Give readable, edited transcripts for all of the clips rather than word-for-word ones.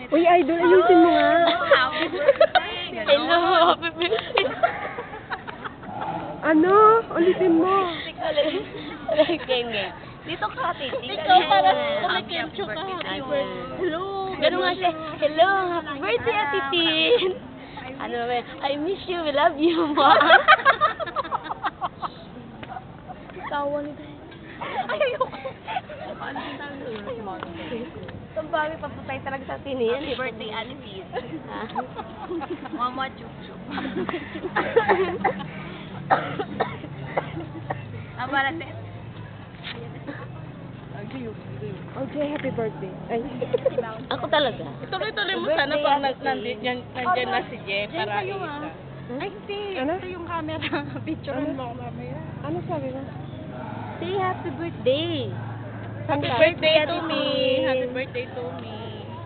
Uy, idol, ayusin mo nga. Happy birthday! Hello, happy birthday. Ano? Ulitin mo. Game. Dito ka, titi. Ikaw para kumikimcho ka. Happy birthday. Hello. Ganun nga siya. Hello, happy birthday, Ate Tin. Ano naman, I miss you, we love you, ma. Tawa nito. Ayoko. Ang bawi, papatay talaga sa atin yan. Happy birthday, Annalise. Mama Chup-Chup. Para te. Okay, happy birthday. Ay. Ako talaga. Tuloy-tuloy mo sana pag nandiyan na si Jen para iisa. Ay, ano? Ito yung camera. Picturean mo ako mamaya. Ano sabi mo? Say happy birthday. Happy birthday to me. Happy birthday to me.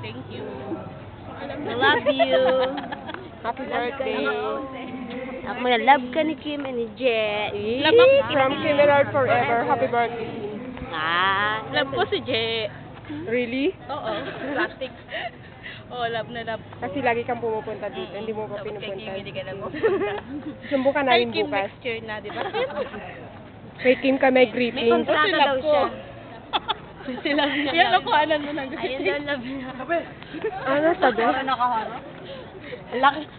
Thank you. I love you. Happy birthday. Ako mga love ka ni Kim and ni Je. From Kim Millard Forever, happy birthday. Love ko si Je. Really? Oo. Plastic. Oo, love na love. Kasi lagi kang pumupunta dito, hindi mo pa Kay pinupunta. Kim, hindi ka na pupunta. Sumbong ka Kay namin Kim bukas. next year na, di ba? Kay Kim ka may May greeting. kontrata daw siya. Sila niya. Yan ang kuhanan mo ng Ayun daw, love niya. Ano sabi? nakaharap?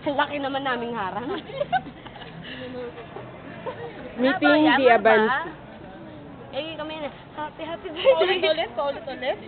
Laki naman naming harang. Meeting the Abans. Eh, kami na. Happy Paulit birthday. ulit, paulit ulit.